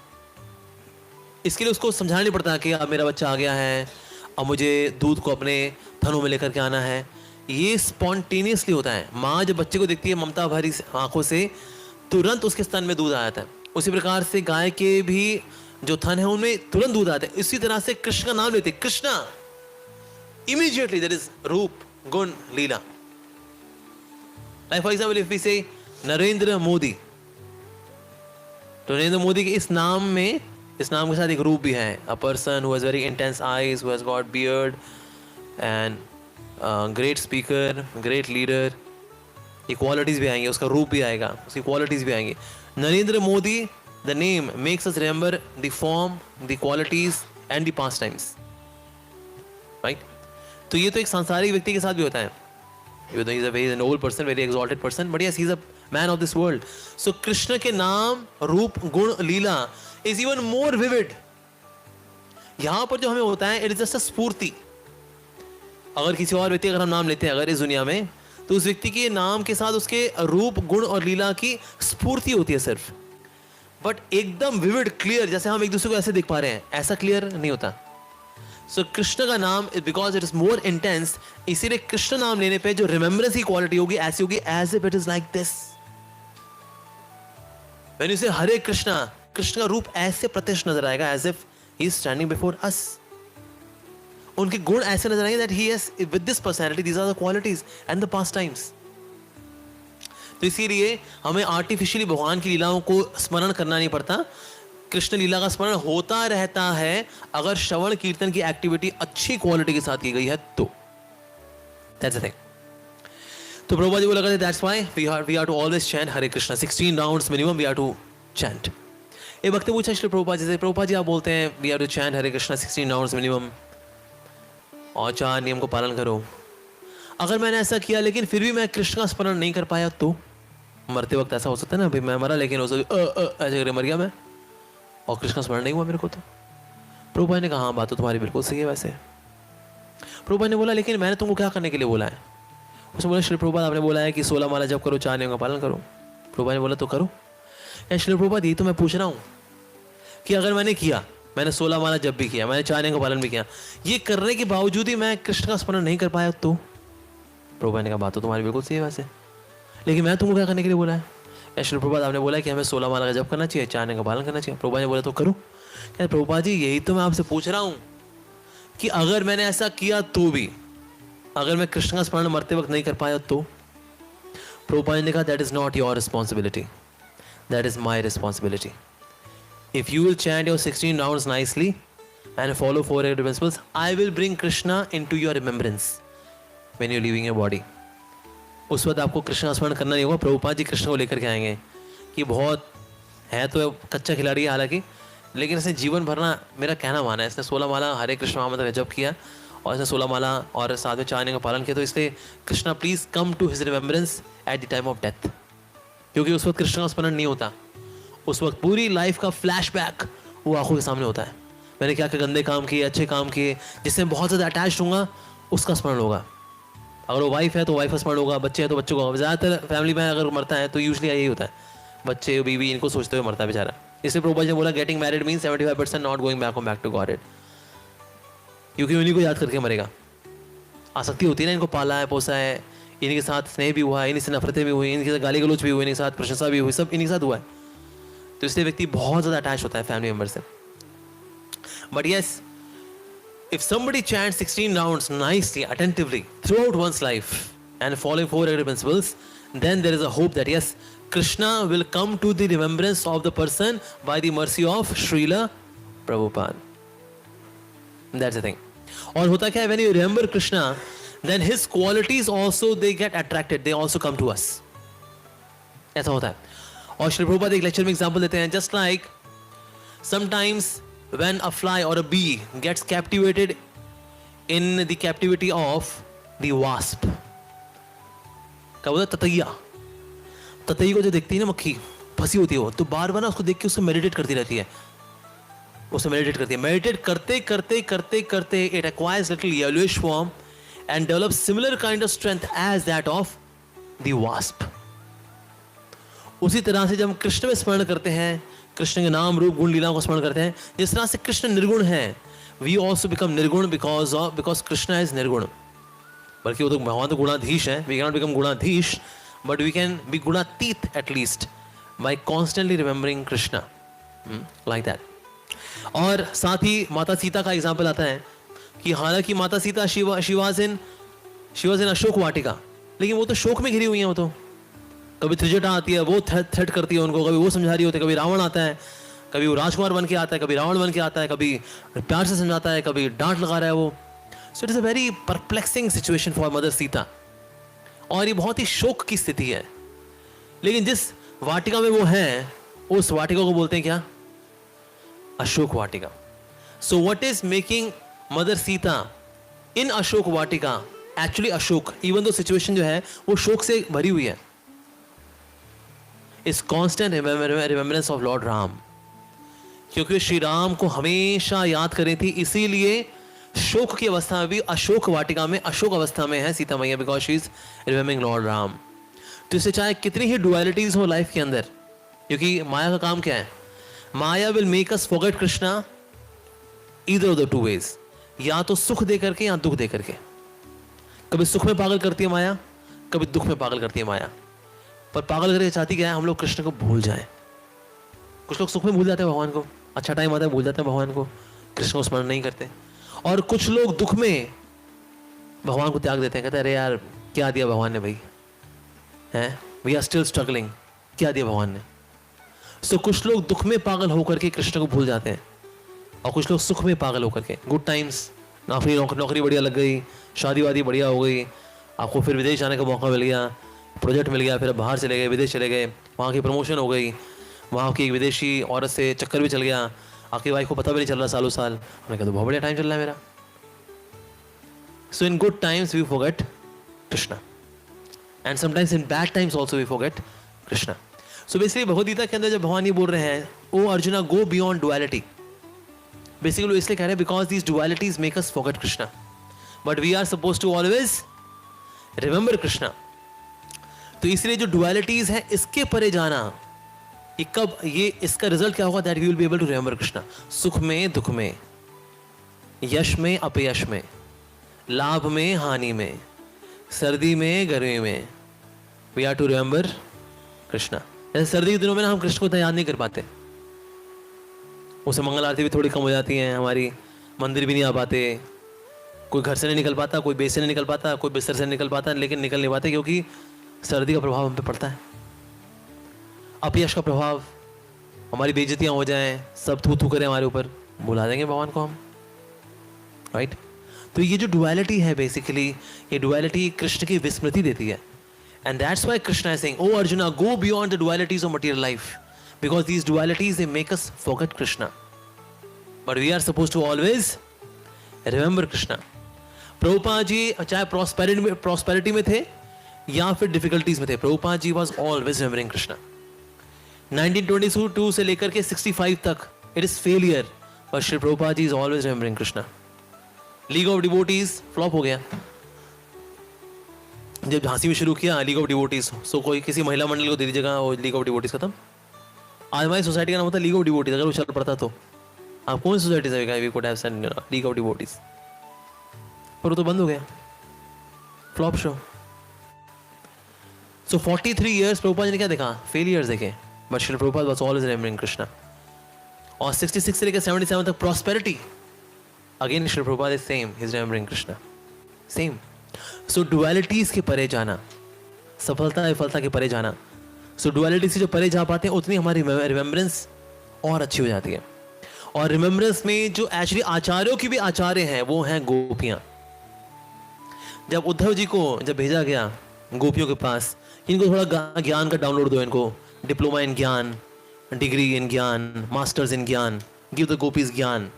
इसके लिए उसको समझाना नहीं पड़ता कि अब मेरा बच्चा आ गया है, अब मुझे दूध को अपने थनों में लेकर के आना है. ये स्पॉन्टेनियसली होता है. माँ जब बच्चे को देखती है ममता भरी आंखों से, तुरंत उसके स्तन में दूध आ जाता है. उसी प्रकार से गाय के भी जो थन है उनमें तुरंत दूध आता है. इसी तरह से कृष्ण का नाम लेते, Krishna, immediately there is roop, gun, leela. Like for example if we say Narendra Modi, तो नरेंद्र मोदी के इस नाम में, इस नाम के साथ एक रूप भी है. A person who has very intense eyes, who has got beard and great speaker, great leader. ये क्वालिटीज भी आएंगी, उसका रूप भी आएगा, उसकी क्वालिटीज भी आएंगी. Narendra Modi, the name makes us remember the form, the qualities and the past times, right. तो ये तो एक सांसारिक व्यक्ति के साथ भी होता है. He is a very noble person, very exalted person, but yes, he is a man of this world. So Krishna के नाम, रूप, गुण, लीला is even more vivid. यहाँ पर जो हमें होता है, it is just a स्फूर्ति. अगर किसी और व्यक्ति अगर हम नाम लेते हैं अगर इस दुनिया में, तो उस व्यक्ति के नाम के साथ उसके रूप, गुण और लीला की स्फूर्ति होती है सिर्फ. बट एकदम विविड, क्लियर, जैसे हम एक दूसरे को ऐसे देख पा रहे हैं, ऐसा क्लियर नहीं होता. सो कृष्ण का नाम, because it is more intense, इसीलिए कृष्ण नाम लेने पे जो रिमेम्बरेंस की क्वालिटी होगी ऐसी होगी as if it is like this. When you say Hare Krishna, Krishna का रूप ऐसे प्रत्यक्ष नजर आएगा as if he is standing before us. उनके गुण ऐसे नजर आएंगे that he has with this personality, these are the qualities and the pastimes. तो इसीलिए हमें आर्टिफिशियली भगवान की लीलाओं को स्मरण करना नहीं पड़ता. कृष्ण लीला का स्मरण होता रहता है अगर श्रवण कीर्तन की एक्टिविटी अच्छी क्वालिटी के साथ की गई है तो. That's the thing. तो प्रभुपाद जी बोला करते that's why we are to always chant Hare Krishna. 16 rounds minimum we are to chant. एक वक्त पूछा श्री प्रभुपाद जी से, प्रभुपाद जी आप बोलते हैं we are to chant Hare Krishna 16 rounds minimum और 4 नियम को पालन करो. अगर मैंने ऐसा किया लेकिन फिर भी मैं कृष्ण का स्मरण नहीं कर पाया तो? मरते वक्त ऐसा हो सकता है ना, भाई मैं मरा लेकिन ऐसे करके मर गया मैं और कृष्ण का स्मरण नहीं हुआ मेरे को. तो प्रभुपाद ने कहा हाँ बात तो तुम्हारी बिल्कुल सही है. वैसे प्रभुपाद ने बोला लेकिन मैंने तुमको क्या करने के लिए बोला है? उसने बोला श्री प्रभुपाद आपने बोला है कि 16 माला जप करो, 4 नियम का पालन करो. प्रभुपाद ने बोला तो करो. श्री प्रभुपाद यही तो मैं पूछ रहा हूँ कि अगर मैंने किया, मैंने 16 माला जप भी किया, मैंने 4 नियम का पालन भी किया, ये करने के बावजूद ही मैं कृष्ण का स्मरण नहीं कर पाया तो? प्रभुपाद ने कहा बात तो तुम्हारी बिल्कुल सही है वैसे, लेकिन मैं तुमको क्या करने के लिए बोला है? श्री प्रभुपाद आपने बोला कि हमें 16 माला का जप करना चाहिए, 4 नियम का पालन करना चाहिए. प्रभुपाद ने बोला तो करो. क्या प्रभुपाद जी यही तो मैं आपसे पूछ रहा हूँ कि अगर मैंने ऐसा किया तो भी, अगर मैं कृष्ण का स्मरण मरते वक्त नहीं कर पाया तो? प्रभुपाद ने कहा that is not your responsibility, that is my responsibility. If you will chant your 16 rounds nicely and follow 4 principles, I will bring Krishna into your remembrance when you're leaving your body. उस वक्त आपको कृष्ण का स्मरण करना नहीं होगा. प्रभुपाद जी कृष्ण को लेकर के आएंगे कि बहुत है तो कच्चा खिलाड़ी है हालांकि, लेकिन इसने जीवन भरना, मेरा कहना माना है, इसने 16 माला हरे कृष्ण महामंत्र का जप किया और इसने 16 माला और साथ में 4 नियम का पालन किया. तो इसलिए Krishna please come to his remembrance at the time of death. क्योंकि उस वक्त कृष्ण का स्मरण नहीं होता, उस वक्त पूरी लाइफ का फ्लैशबैक वो आंखों के सामने होता है. मैंने क्या क्या गंदे काम किए, अच्छे काम किए, जिससे बहुत ज़्यादा अटैच होगा उसका स्मरण होगा. अगर वो वाइफ है तो वाइफ का स्मरण होगा, बच्चे हैं तो बच्चों का. ज़्यादातर फैमिली में अगर मरता है तो यूजली यही होता है, बच्चे बीवी इनको सोचते हुए मरता है बेचारा. इसलिए प्रभुपाद जी ने बोला getting married means 75% not going back to God. क्योंकि उन्हीं को याद करके मरेगा. आसक्ति होती है ना, इनको पाला है, पोसा है, इन्हीं के साथ स्नेह भी हुआ है, इन्हीं से नफरतें भी हुई, इनके साथ गाली गलौज भी हुई, इनके साथ प्रशंसा भी हुई, सब इन्हीं के साथ हुआ है. तो इसलिए व्यक्ति बहुत ज़्यादा अटैच होता है फैमिली मेम्बर से. But yes, if somebody chants 16 rounds nicely, attentively, throughout one's life and following 4 regular principles, then there is a hope that yes, Krishna will come to the remembrance of the person by the mercy of Srila Prabhupada. That's the thing. और होता क्या है, when you remember Krishna, then his qualities also they get attracted, they also come to us. ऐसा होता है. और श्री प्रभुपाद एक lecture में एग्जांपल देते हैं, just like sometimes when a fly or a bee gets captivated in the captivity of the wasp. क्या बोलते हैं, ततैया. ततैया को जो देखती है ना मक्खी फंसी होती है वो, तो बार बार ना उसको देख के उससे मेडिटेट करती रहती है. उससे मेडिटेट करती है. मेडिटेट करते करते करते करते it acquires little yellowish form and develop similar kind of strength as that of the wasp. उसी तरह से जब हम कृष्ण में स्मरण करते हैं, कृष्ण के नाम रूप गुण लीलाओं को स्मरण करते हैं, जिस तरह से कृष्ण निर्गुण है, we also become nirgun because Krishna is nirgun. बल्कि वो तो भगवान तो गुणाधीश है. We can not become gunadhish, but we can be gunatit at least by constantly remembering Krishna, like that. और साथ ही माता सीता का एग्जाम्पल आता है कि हालांकि माता Sita she was in Ashok Vatika, लेकिन वो तो शोक में घिरी हुई है. वो तो कभी त्रिजटा आती है, वो थ्रेट करती है उनको, कभी वो समझा रही होती है, कभी रावण आता है, कभी वो राजकुमार बन के आता है, कभी रावण बन के आता है, कभी प्यार से समझाता है, कभी डांट लगा रहा है वो. So it is a very perplexing situation for mother Sita. और ये बहुत ही शोक की स्थिति है. लेकिन जिस वाटिका में वो है, उस वाटिका को बोलते हैं क्या, Ashok Vatika. So what is making mother Sita in Ashok Vatika actually Ashok, even though situation जो है वो शोक से भरी हुई है, is constant remembrance of lord Ram. क्योंकि श्री राम को हमेशा याद करी थी, इसीलिए शोक की अवस्था में भी अशोक वाटिका में, अशोक अवस्था में है सीता मैया, because she is remembering Lord Ram. तो इससे चाहे कितनी ही डुअलिटीज हो लाइफ के अंदर, क्योंकि माया का काम क्या है, maya will make us forget Krishna either of the two ways, या तो सुख दे करके या दुख दे करके. कभी सुख में पागल करती है माया, कभी दुख में पागल करती है माया. पर पागल करके चाहती क्या है, हम लोग कृष्ण को भूल जाएं. कुछ लोग सुख में भूल जाते हैं भगवान को, अच्छा टाइम आता है भूल जाते हैं भगवान को, कृष्ण को स्मरण नहीं करते. और कुछ लोग दुख में भगवान को त्याग देते हैं, कहते हैं अरे यार क्या दिया भगवान ने भाई, हैं वी आर स्टिल स्ट्रगलिंग, क्या दिया भगवान ने. सो कुछ लोग दुख में पागल होकर के कृष्ण को भूल जाते हैं, और कुछ लोग सुख में पागल होकर के, गुड टाइम्स, नौकरी बढ़िया लग गई, शादी वादी बढ़िया हो गई, आपको फिर विदेश जाने का मौका मिल गया, प्रोजेक्ट मिल गया, फिर आप बाहर चले गए, विदेश चले गए, वहाँ की प्रमोशन हो गई, वहाँ की एक विदेशी औरत से चक्कर भी चल गया, आपकी वाइफ को पता भी नहीं चल रहा सालों साल. हमने कहा तो बहुत बढ़िया टाइम चल रहा है मेरा. So in good times we forget Krishna, and sometimes in bad times also we forget Krishna. So basically Bhagavad Gita के अंदर जब भगवान ये बोल रहे हैं, O Arjuna go beyond duality, basically इसलिए कह रहे हैं because these dualities make us forget Krishna, but we are suppose to always remember Krishna. तो इसलिए जो डुअलिटीज है इसके परे जाना, कब ये इसका रिजल्ट क्या होगा, that we will be able to remember Krishna. सुख में दुख में, यश में अपयश में, लाभ में हानि में, सर्दी में गर्मी में, we are to remember Krishna. जैसे सर्दी के दिनों में ना हम कृष्ण को याद नहीं कर पाते, उसे मंगल आरती भी थोड़ी कम हो जाती है हमारी, मंदिर भी नहीं आ पाते, कोई घर से नहीं निकल पाता, कोई बेड से नहीं निकल पाता, कोई बिस्तर से नहीं निकल पाता, लेकिन निकल नहीं पाते क्योंकि सर्दी का प्रभाव हम पे पड़ता है. अपयश का प्रभाव, हमारी बेइज्जतियां हो जाएं, सब थू थू करें हमारे ऊपर, भुला देंगे भगवान को हम, राइट. तो ये जो डुअलिटी है बेसिकली, ये डुअलिटी कृष्ण की विस्मृति देती है. And that's why Krishna is saying, O Arjuna go beyond the dualities of material life, because these dualities they make us forget Krishna, but we are supposed to always remember Krishna. Prabhupada ji चाहे प्रॉस्पेरिटी में थे या फिर डिफिकल्टीज में थे, Prabhupada ji was always remembering Krishna. 1922 से लेकर के 65 तक इट इज फेलियर, पर Shri Prabhupada ji is always remembering Krishna. League of devotees flop हो गया, जब झांसी में शुरू किया लीग ऑफ डिवोटीज, सो कोई किसी महिला मंडल को दे दीजिएगा वो लीग ऑफ डिवोटीज खत्म. आज हमारी सोसाइटी का नाम होता है लीग ऑफ डिवोटीज. अगर वो चल पड़ता तो आप कौन सी सोसाइटी से we could have send league of devotees, पर वो तो बंद हो गया, flop show. So 43 years Prabhupada ji ने क्या देखा, फेलियर्स देखे, but Shri Prabhupada was always remembering Krishna. और 66 से लेकर 77 तक prosperity, again Shri Prabhupada is same, he is remembering Krishna, same. So dualities के परे जाना, सफलता विफलता के परे जाना. सो डुअलिटी से जो परे जा पाते हैं उतनी हमारी रिमेम्बरेंस और अच्छी हो जाती है. और रिमेम्बरेंस में जो एक्चुअली आचार्यों की भी आचार्य हैं वो हैं गोपियां। जब उद्धव जी को जब भेजा गया गोपियों के पास, इनको थोड़ा ज्ञान का डाउनलोड दो, इनको डिप्लोमा इन ज्ञान, डिग्री इन ज्ञान, मास्टर्स इन ज्ञान, गिव द गोपीज ज्ञान।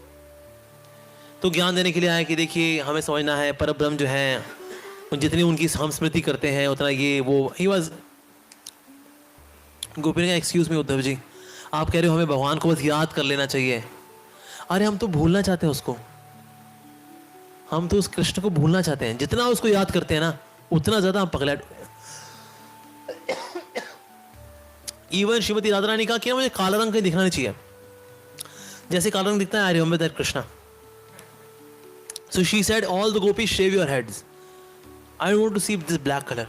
तो ज्ञान देने के लिए आया कि देखिए हमें समझना है परब्रह्म जो है जितनी उनकी हम स्मृति करते हैं उतना ये वो ही वॉज। गोपी ने कहा एक्सक्यूज मी उद्धव जी, आप कह रहे हो हमें भगवान को बस याद कर लेना चाहिए। अरे हम तो भूलना चाहते हैं उसको, हम तो उस कृष्ण को भूलना चाहते हैं। जितना उसको याद करते हैं ना उतना ज्यादा हम पगला। इवन श्रीमती राधा रानी का क्या मुझे काला रंग कहीं दिखना नहीं चाहिए, जैसे काला रंग दिखता है I remember that Krishna. So she said all the gopis shave your heads, I want to see this black colour.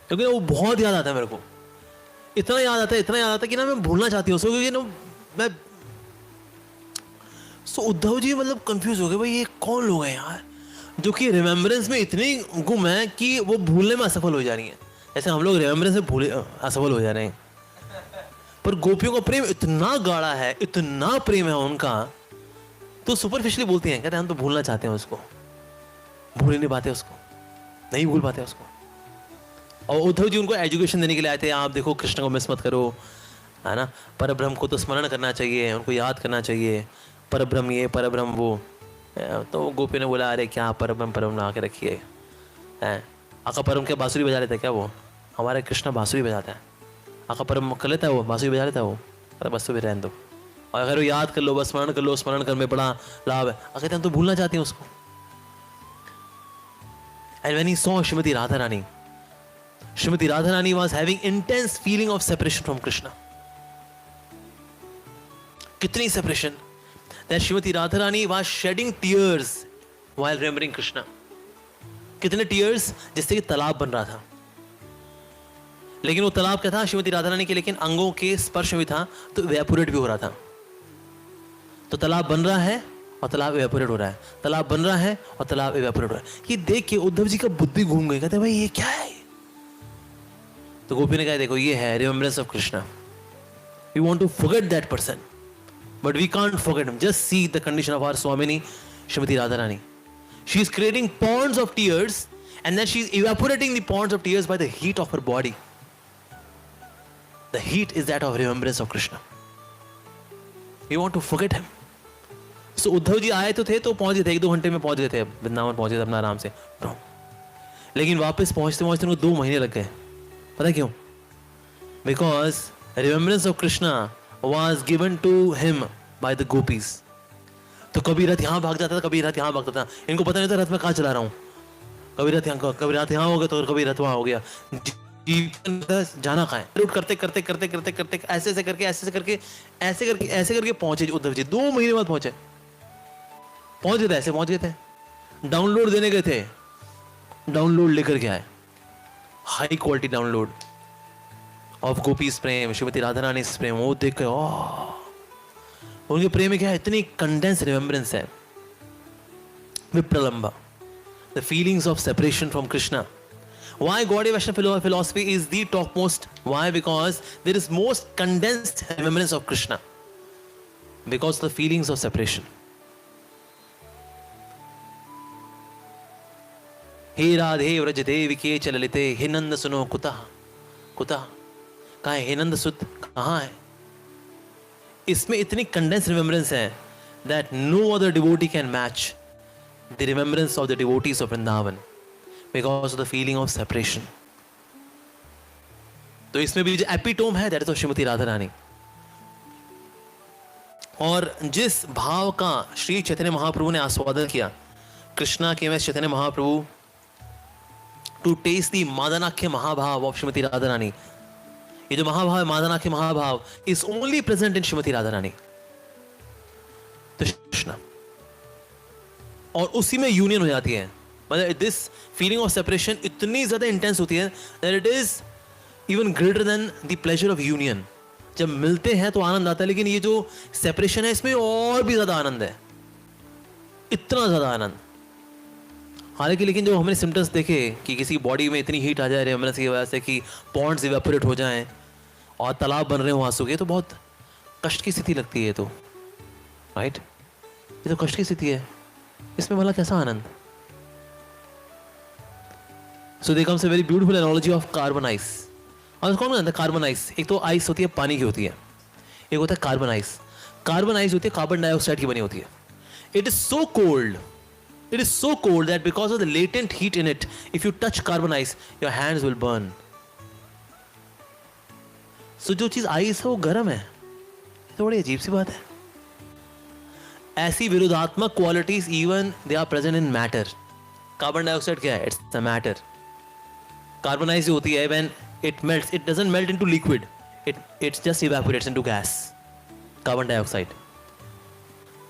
क्योंकि वो बहुत याद आता है मेरे को, इतना याद आता है, इतना याद आता है कि ना मैं भूलना चाहती हूँ उसको, क्योंकि ना मैं। सो उद्धव जी मतलब कंफ्यूज हो गए, भाई ये कौन लोग हैं यार जो कि रिमेम्बरेंस में इतनी गुम है कि वो भूलने में असफल हो जा रही हैं। जैसे हम लोग रिमेम्बरेंस में भूले असफल हो जा रहे हैं, पर गोपियों का प्रेम इतना गाढ़ा है, इतना प्रेम है उनका, तो सुपरफिशियली बोलती हैं, कहते हैं हम तो भूलना चाहते हैं उसको, भूल ही नहीं पाते उसको, नहीं भूल पाते उसको। और उद्धव जी उनको एजुकेशन देने के लिए आए थे, आप देखो कृष्ण को मिस मत करो, है ना, परब्रह्म को तो स्मरण करना चाहिए, उनको याद करना चाहिए, परब्रह्म ये परब्रह्म वो। तो गोपी ने बोला अरे क्या परब्रह्म परब्रह्म ला के रखिए, आका परम क्या बांसुरी बजा लेता है क्या? वो हमारे कृष्ण बांसुरी बजाता है, आका परम कर लेता है वो, बांसुरी बजा लेता है वो, अरे बस तो भी रहने दो। और अगर वो याद कर लो, बस स्मरण कर लो, स्मरण करने में बड़ा लाभ है। अगर हम तो भूलना चाहते हैं उसको। And when he saw Shrimati Radha Rani, Shrimati Radha Rani was having intense feeling of separation from Krishna. कितनी separation that Shrimati Radha Rani was shedding tears while remembering Krishna. कितने टीयर्स, जिससे कि तालाब बन रहा था। लेकिन वो तालाब क्या था श्रीमती राधा रानी के, लेकिन अंगों के स्पर्श में भी था, तो इवेपोरेट भी हो रहा था। तो तालाब बन रहा है और तालाब इवेपोरेट हो रहा है, तालाब बन रहा है और तालाब इवेपोरेट हो रहा है। ये देख के उद्धव जी का बुद्धि घूम गई, कहते भाई ये क्या है? तो गोपी ने कहा देखो ये है remembrance of Krishna. We want to forget that person but we can't forget him. Just see the condition of our स्वामिनी Shrimati Radha Rani. She is creating ponds of tears and then she is evaporating the ponds of tears by the heat of her body. The heat is that of remembrance of Krishna. We want to forget him. So Uddhav ji आए तो थे, तो पहुंच गए थे, 1-2 घंटे में पहुंच गए थे, वृंदावन पहुंचे थे अपना आराम से। लेकिन वापस पहुंचते पहुंचते उनको 2 महीने लग गए। पता क्यों? Because remembrance of Krishna was given to him by the gopis. तो कभी रथ यहाँ भाग जाता था, कभी रथ यहाँ भागता था, इनको पता नहीं था रथ में कहाँ चला रहा हूँ। कभी रथ यहाँ हो गया तो कभी रथ वहाँ हो गया। जाना कहाँ है? रूट करते करते करते करते करते ऐसे ऐसे करके ऐसे करके ऐसे करके ऐसे करके पहुंचे उद्धव जी। 2 महीने बाद पहुंचे, पहुंच गए थे, ऐसे पहुंच गए थे। डाउनलोड देने गए थे, डाउनलोड लेकर के आए, high quality download of gopis प्रेम, श्रीमती राधा रानी प्रेम। वो देख के उनके प्रेम में क्या है, इतनी कंडेंस रिमेम्बरेंस है, विप्रलंबा, the feelings of separation from Krishna. Why Gaudiya Vaishnava philosophy is the topmost? Why? Because there is most condensed remembrance of Krishna. Because of the feelings of separation. हे राधे व्रज देवी के चललिते, हे नंद सुनो कुतः कुतः। कहाँ है हे नंद सुत, कहाँ है? इसमें इतनी कंडेंस रिमेम्बरेंस है that no other devotee can match the remembrance of the devotees of Vrindavan because of the feeling of separation. तो इसमें भी जो एपिटोम है दैट इज श्रीमती राधा रानी। और जिस भाव का श्री चैतन्य महाप्रभु ने आस्वादन किया, कृष्णा के में Chaitanya Mahaprabhu to taste the मादनाख्य महाभाव ऑफ श्रीमती राधा रानी। ये जो महाभाव है, मादनाख्य महाभाव, is only present in Shrimati Radha Rani, तो कृष्णा। और उसी में यूनियन हो जाती है, मतलब दिस फीलिंग ऑफ सेपरेशन इतनी ज्यादा इंटेंस होती है that it is even greater than the pleasure of union. जब मिलते हैं तो आनंद आता है, लेकिन ये जो सेपरेशन है इसमें और भी ज्यादा आनंद है, इतना ज्यादा आनंद। हालांकि लेकिन जो हमने सिम्टम्स देखे कि किसी बॉडी में इतनी हीट आ जाए रिमेम्बरेंस की वजह से कि पॉन्ड्स इवेपोरेट हो जाएं और तालाब बन रहे हो आंसू के, तो बहुत कष्ट की स्थिति लगती है, तो राइट, ये तो कष्ट की स्थिति है, इसमें भला कैसा आनंद? So there comes a very beautiful analogy of carbon ice. और कौन जानता है कार्बन आइस? एक तो आइस होती है पानी की होती है, एक होता है कार्बन आइस। कार्बन आइस होती है कार्बन डाइऑक्साइड की बनी होती है। It is so cold, it is so cold that because of the latent heat in it, if you touch carbon ice, your hands will burn. So जो चीज ice है वो गर्म है, तो बड़ी अजीब सी बात है। ऐसी विरोधात्मक qualities even they are present in matter. Carbon dioxide क्या है? It's the matter. Carbon ice जो होती है, when it melts, it doesn't melt into liquid, it just evaporates into gas. Carbon dioxide,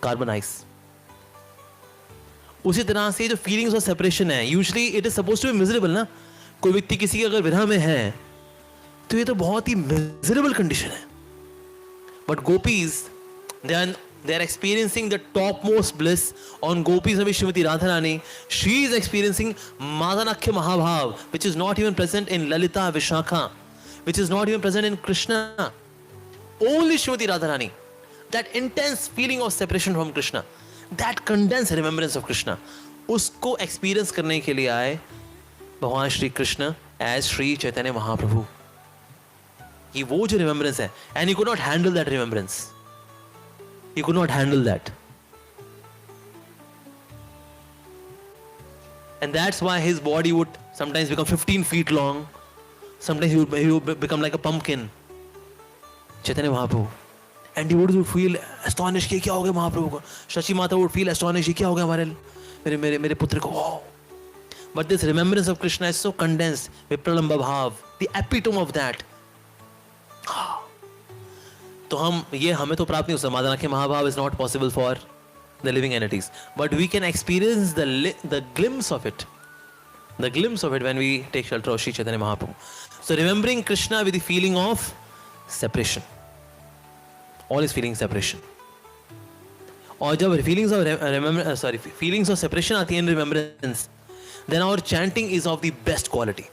carbon ice. उसी तरह से जो feelings of separation है, usually it is suppose to be miserable ना। कोई व्यक्ति किसी की अगर विरह में है तो ये तो बहुत ही मिजरेबल कंडीशन है, but gopis they are experiencing the topmost bliss. On gopis में श्रीमती राधा रानी, she is experiencing मादनाख्य महाभाव, which is not even present in Lalita Vishakha, which is not even present in Krishna. Only Shrimati Radha Rani, that intense feeling of separation from Krishna, that condensed remembrance of Krishna, उसको experience करने के लिए आए भगवान Shri Krishna as Shri Chaitanya महाप्रभु। ये वो जो remembrance है, and he could not handle that remembrance, he could not handle that, and that's why his body would sometimes become 15 feet long, sometimes he would become like a pumpkin, Chaitanya Mahaprabhu, and he would feel astonished कि क्या हो गया महाप्रभु को। शशि माता would feel astonished, क्या हो गया हमारे मेरे पुत्र को। But this remembrance of Krishna is so condensed, विप्रलंब भाव, the epitome of that। तो हमें तो प्राप्त नहीं हो सकता। मादनाख्य महाभाव is not possible for the living entities, but we can experience the glimpse of it, when we take shelter of Shri Chaitanya Mahaprabhu. So remembering Krishna with the feeling of separation, all is feeling separation. और जब feelings of separation आती है in remembrance, then our chanting is of the best quality.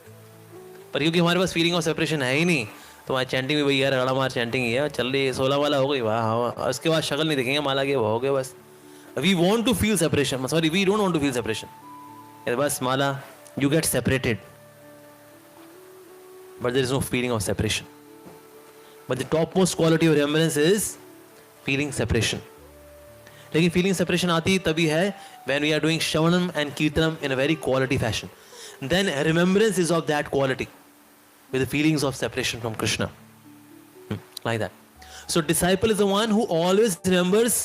पर क्योंकि हमारे पास feeling of separation है ही नहीं, तो हमारी चैंटिंग भी वही है, रगड़ा मार चैंटिंग ही है, चल रही 16 वाला हो गई, वाह, उसके बाद शक्ल नहीं देखेंगे माला के, वो हो गए बस। We want to feel separation, sorry we don't want to feel separation, बस माला you get separated, but there is no feeling of separation. But the top most quality of remembrance is feeling separation. लेकिन feeling separation आती तभी है when we are doing श्रवणम and कीर्तनम in a very quality fashion, then remembrance is of that quality with the feelings of separation from Krishna, like that. So disciple is the one who always remembers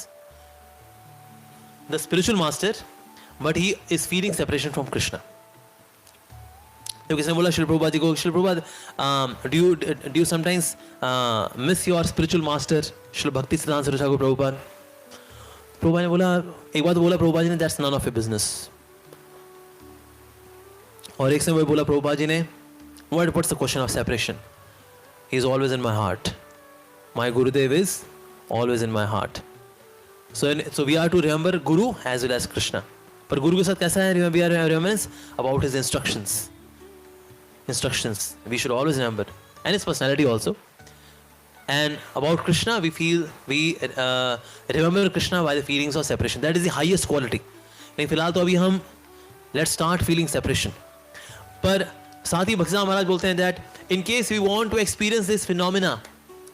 the spiritual master, but he is feeling separation from Krishna. तो किसने बोला श्री प्रभुपाद जी को, Shri Prabhupada do you sometimes miss your spiritual master Shri भक्ति सिद्धांत सरस्वती ठाकुर प्रभुपाद? प्रभुपाद ने बोला, एक बात बोला प्रभुपाद जी ने, that's none of your business। और एक समय बोला प्रभुपाद जी ने, what's the question of separation? He is always in my heart. My Gurudev is always in my heart. So we are to remember Guru as well as Krishna. पर गुरु के साथ कैसा है we are remembrance about his instructions. We should always remember, and his personality also. And about Krishna, we remember Krishna by the feelings of separation. That is the highest quality. लेकिन फिलहाल तो अभी हम let's start feeling separation. पर साथ ही भक्तिसिद्धांत महाराज बोलते हैं that in case we want to experience this phenomena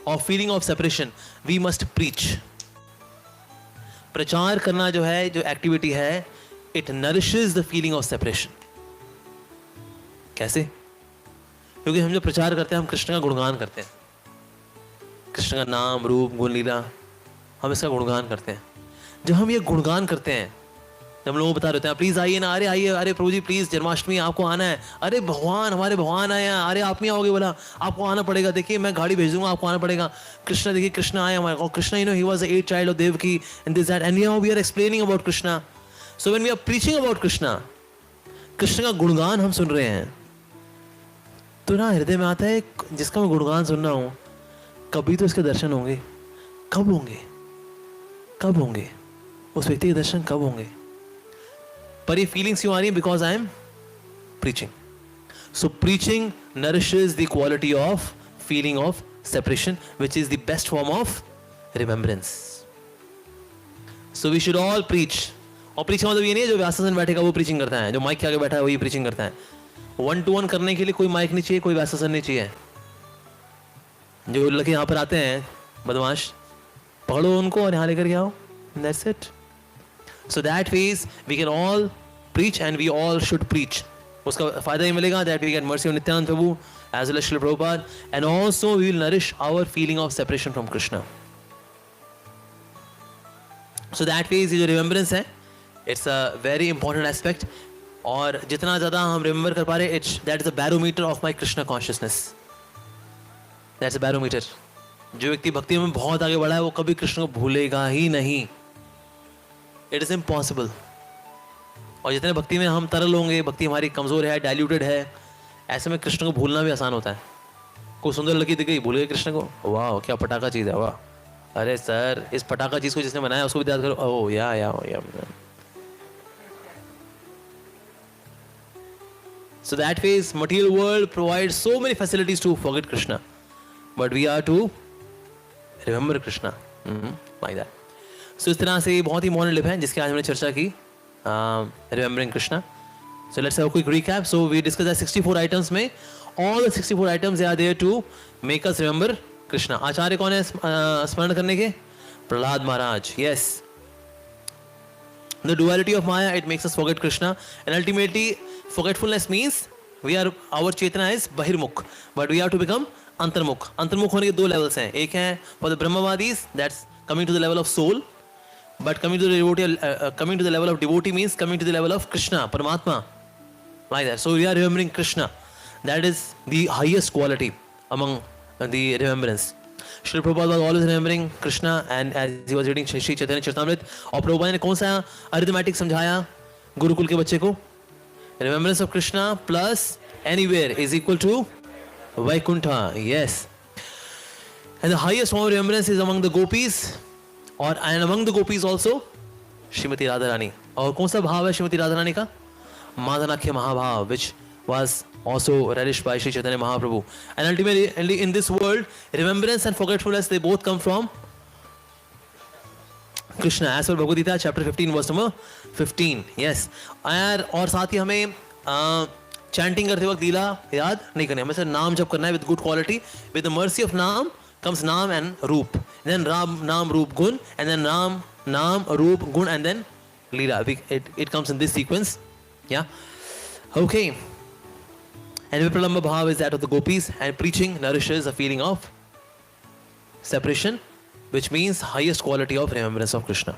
of feeling of separation, we must preach. प्रचार करना जो है, जो एक्टिविटी है, it nourishes the feeling of separation. कैसे? क्योंकि हम जो प्रचार करते हैं, हम कृष्ण का गुणगान करते हैं, कृष्ण का नाम रूप गुण लीला, हम इसका गुणगान करते हैं। जब हम ये गुणगान करते हैं, जब हम लोगों को बता रहे हैं प्लीज आइए ना, अरे आइए, अरे प्रभु जी प्लीज जन्माष्टमी आपको आना है, अरे भगवान, हमारे भगवान आए हैं, अरे आप नहीं आओगे, बोला आपको आना पड़ेगा, देखिए मैं गाड़ी भेज दूंगा, आपको आना पड़ेगा। कृष्णा, देखिए कृष्णा आए हमारे, और Krishna he was the 8th child of Devaki and this that, and now we are explaining about Krishna. So when we are preaching about Krishna, Krishna का गुणगान हम सुन रहे हैं, तो ना हृदय में आता है जिसका मैं गुणगान सुन रहा हूँ, कभी तो इसके दर्शन होंगे। कब होंगे? कब होंगे उस व्यक्ति के दर्शन? कब होंगे? पर ये फीलिंग्स क्यों आ रही है? Because I M preaching. So preaching nourishes the quality of feeling of separation, which is the best form of remembrance. So we should all preach. और preach का मतलब ये नहीं है जो व्यासासन बैठेगा वो preaching करता है, जो माइक के आगे बैठा है वही preaching करता है. 1-to-1 करने के लिए कोई माइक नहीं चाहिए, कोई व्यासासन नहीं चाहिए. जो लड़के यहाँ पर आते हैं बदमाश, पकड़ो उनको और यहाँ लेकर के आओ. That's it. So that ways we can all preach and we all should preach. उसका फायदा ये मिलेगा that we get mercy of Nityananda Prabhu as well as Srila Prabhupada, and also we will nourish our feeling of separation from Krishna. So that ways ये जो remembrance है, it's a very important aspect. और जितना ज़्यादा हम remember कर पा रहे, that is a barometer of my Krishna consciousness. That's a barometer. जो व्यक्ति भक्ति में बहुत आगे बढ़ा है वो कभी कृष्ण को भूलेगा ही नहीं. It is impossible. और जितने भक्ति में हम तरल होंगे, भक्ति हमारी कमजोर है, डाइल्यूटेड है, ऐसे में कृष्ण को भूलना भी आसान होता है. कोई सुंदर लड़की दिख गई, भूल गए कृष्ण को, वाह क्या पटाखा चीज है, वाह, अरे सर इस पटाखा चीज को जिसने बनाया उसको भी याद करो, ओह या. So that ways material world provides so many facilities to forget Krishna, but we are to remember Krishna, like that. So इस तरह से बहुत ही मॉडर्न लिप है जिसकी आज हमने चर्चा की, remembering Krishna. So let's have a quick recap. So we discussed that 64 items में all the 64 items they are there to make us remember Krishna. आचार्य कौन है स्मरण करने के? प्रहलाद महाराज. Yes. The duality of Maya, it makes us forget Krishna, and ultimately forgetfulness means our chetana is bahirmukh, but we have to become antarmukh. Antarmukh होने के दो levels हैं. एक है for the Brahmavadis, that's coming to the level of soul, but coming to the devotee, coming to the level of devotee means coming to the level of Krishna, Paramatma, like that. So we are remembering Krishna. That is the highest quality among the remembrance. Srila Prabhupada was always remembering Krishna, and as he was reading Shri Chaitanya Charitamrita, और प्रभुपाद ने कौन सा arithmetic समझाया गुरुकुल के बच्चे को? Remembrance of Krishna plus anywhere is equal to Vaikuntha. Yes. And the highest form of remembrance is among the gopis, and among the gopis also Srimati Radharani. और कौन सा भाव है श्रीमती राधारानी का? माधनाख्य महाभाव, which was also relished by Sri Chaitanya Mahaprabhu. And ultimately in this world, remembrance and forgetfulness, they both come from Krishna. As per Bhagavad Gita chapter 15 verse number 15. Yes. और साथ ही हमें chanting करते वक्त लीला याद नहीं करनी, हमें सिर्फ नाम जप करना है with good quality. With the mercy of Naam comes Naam and Roop. Then Ram, Naam, Roop, Gun, and then Naam, Roop, Gun, and then Leela. It comes in this sequence. Yeah. Okay. And Vipralamba Bhav is that of the gopis, and preaching nourishes a feeling of separation, which means highest quality of remembrance of Krishna.